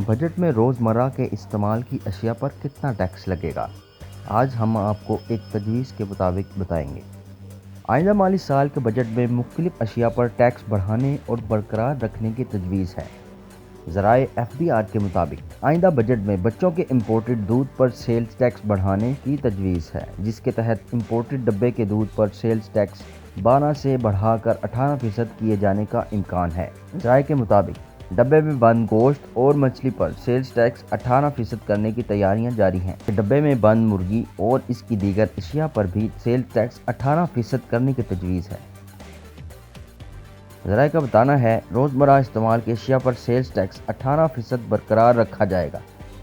Budget में रोज़मर्रा के इस्तेमाल की अशिया पर कितना टैक्स लगेगा? आज हम आपको एक तजवीज़ के मुताबिक बताएंगे। आइंदा माली साल के बजट में मुख्तलिफ अशिया पर टैक्स बढ़ाने और बरकरार रखने की तजवीज़ है। ज़राए FBR के मुताबिक आइंदा बजट में बच्चों के इम्पोर्टेड दूध पर सेल्स टैक्स बढ़ाने की तजवीज़ है, जिसके तहत इम्पोर्टेड डब्बे के दूध पर सेल्स टैक्स 12 से बढ़ाकर 18% किए जाने का इम्कान है। ज़राए के मुताबिक डब्बे में बंद गोश्त और मछली पर सेल्स टैक्स 18% करने की तैयारियां जारी हैं। डब्बे में बंद मुर्गी और इसकी दीगर अशिया पर भी सेल्स टैक्स 18% करने की तजवीज़ है। ज़राए का बताना है, रोज़मर्रा इस्तेमाल की अशिया पर सेल्स टैक्स 18% बरकरार रखा जाएगा,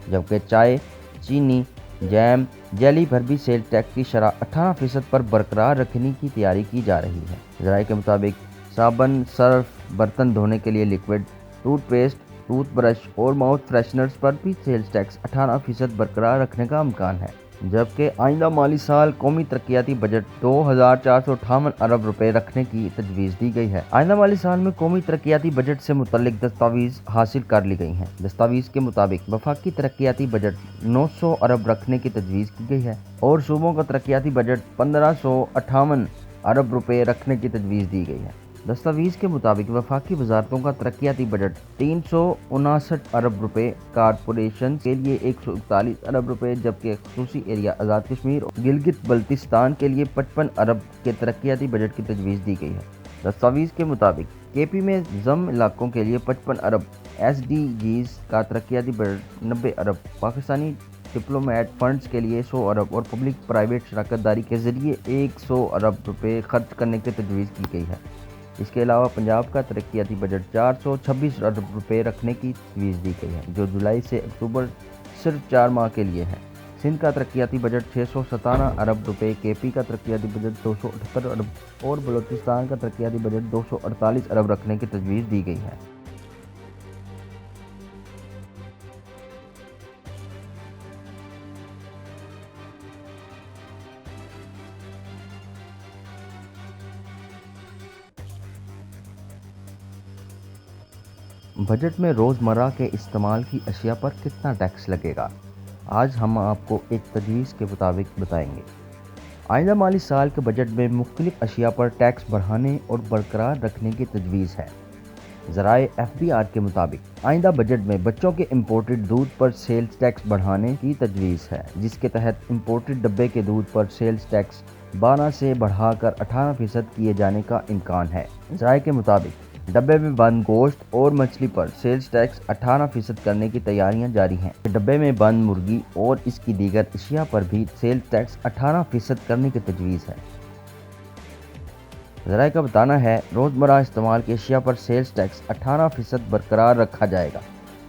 जबकि चाय, चीनी, जैम, जेली पर भी सेल्स टैक्स की शरह 18% पर बरकरार रखने की तैयारी की जा रही है। ज़राए के मुताबिक साबुन, सर्फ, बर्तन धोने के लिए लिक्विड, टूथपेस्ट, टूथब्रश और माउथ फ्रेशनर्स पर भी सेल्स टैक्स 18% बरकरार रखने का इम्कान है। जबकि आइंदा माली साल कौमी तरक्याती बजट 2458 अरब रुपए रखने की तजवीज़ दी गई है। आइंदा माली साल में कौमी तरक्याती बजट से मुतल्लिक दस्तावेज़ हासिल कर ली गई हैं। दस्तावेज़ के मुताबिक वफाकी तरक्याती बजट 900 अरब रखने की तजवीज़ की गई है और सूबों का तरक्याती बजट 1558 अरब रुपए रखने की तजवीज़ दी गई है। दस्तावेज़ के मुताबिक वफाकी वजारतों का तरक्याती बजट 359 अरब रुपए, कारपोरेशन के लिए 141 अरब रुपए, जबकि खसूसी एरिया आज़ाद कश्मीर और गिलगित बल्तिस्तान के लिए 55 अरब के तरक्याती बजट की तजवीज़ दी गई है। दस्तावेज़ के मुताबिक KP में ज़म इलाकों के लिए 55 अरब, SDGs का तरक्याती बजट 90 अरब, पाकिस्तानी डिप्लोमेट फंड्स के लिए 100 अरब और पब्लिक प्राइवेट शराकत दारी के ज़रिए 100 अरब रुपए खर्च करने की तजवीज़ की गई है। इसके अलावा पंजाब का तरक्याती बजट 426 अरब रुपए रखने की तजवीज़ दी गई है, जो जुलाई से अक्टूबर सिर्फ 4 माह के लिए है। सिंध का तरक्याती बजट 657 अरब रुपए, KP का तरक्याती बजट 278 अरब और बलूचिस्तान का तरक्याती बजट 248 अरब रखने की तजवीज़ दी गई है। बजट में रोज़मर्रा के इस्तेमाल की अशिया पर कितना टैक्स लगेगा? आज हम आपको एक तजवीज़ के मुताबिक बताएंगे। आइंदा माली साल के बजट में मुख्तलिफ अशिया पर टैक्स बढ़ाने और बरकरार रखने की तजवीज़ है। ज़राए FBR के मुताबिक आइंदा बजट में बच्चों के इम्पोर्टेड दूध पर सेल्स टैक्स बढ़ाने की तजवीज़ है, जिसके तहत इम्पोर्टेड डब्बे के दूध पर सेल्स टैक्स 12 से बढ़ाकर 18% किए जाने का इम्कान है। ज़राए के मुताबिक डब्बे में बंद गोश्त और मछली पर सेल्स टैक्स 18% करने की तैयारियां जारी हैं। डब्बे में बंद मुर्गी और इसकी दीगर अशिया पर भी सेल्स टैक्स 18% करने की तजवीज़ है। ज़राए का बताना है, रोज़मर्रा इस्तेमाल की अशिया पर सेल्स टैक्स 18% बरकरार रखा जाएगा,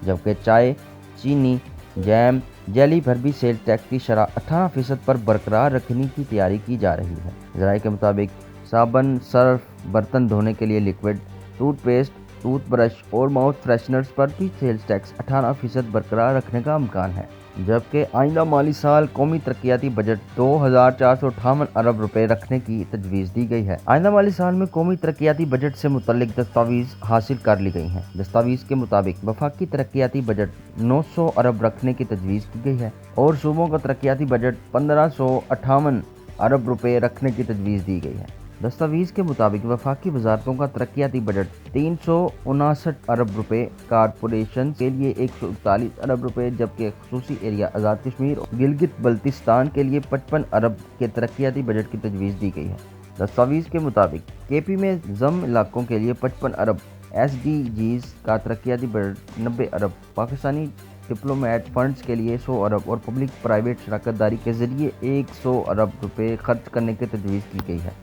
जबकि चाय, चीनी, जैम, जेली पर भी सेल्स टैक्स की शरह 18% पर बरकरार रखने की तैयारी की जा रही है। ज़राए के मुताबिक साबुन, सर्फ, बर्तन धोने के लिए लिक्विड, टूथपेस्ट, टूथब्रश और माउथ फ्रेशनर्स पर भी सेल्स टैक्स 18% बरकरार रखने का इम्कान है। जबकि आइंदा माली साल कौमी तरक्याती बजट 2458 अरब रुपए रखने की तजवीज़ दी गई है। आइंदा माली साल में कौमी तरक्याती बजट से मुतल्लिक दस्तावेज़ हासिल कर ली गई हैं। दस्तावेज़ के मुताबिक वफाकी तरक्याती बजट 900 अरब रखने की तजवीज़ की गई है और सूबों का तरक्याती बजट 1558 अरब रुपए रखने की तजवीज़ दी गई है। दस्तावेज़ के मुताबिक वफाकी वजारतों का तरक्याती बजट 359 अरब रुपए, कारपोरेशन के लिए 141 अरब रुपए, जबकि खसूसी एरिया आज़ाद कश्मीर और गिलगित बल्तिस्तान के लिए 55 अरब के तरक्याती बजट की तजवीज़ दी गई है। दस्तावेज़ के मुताबिक KP में ज़म इलाकों के लिए 55 अरब, SDGs का तरक्याती बजट 90 अरब, पाकिस्तानी डिप्लोमेट फंड्स के लिए 100 अरब और पब्लिक प्राइवेट शराकत दारी के ज़रिए 100 अरब रुपए खर्च करने की तजवीज़ की गई है।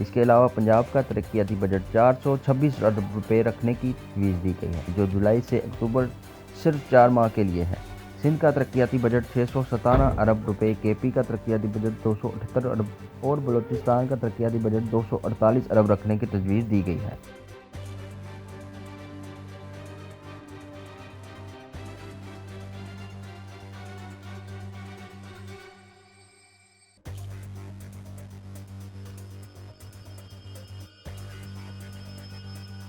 इसके अलावा पंजाब का तरक्याती बजट 426 अरब रुपए रखने की तजवीज़ दी गई है, जो जुलाई से अक्टूबर सिर्फ 4 माह के लिए है। सिंध का तरक्याती बजट 657 अरब रुपए, KP का तरक्याती बजट 278 अरब और बलूचिस्तान का तरक्याती बजट 248 अरब रखने की तजवीज़ दी गई है।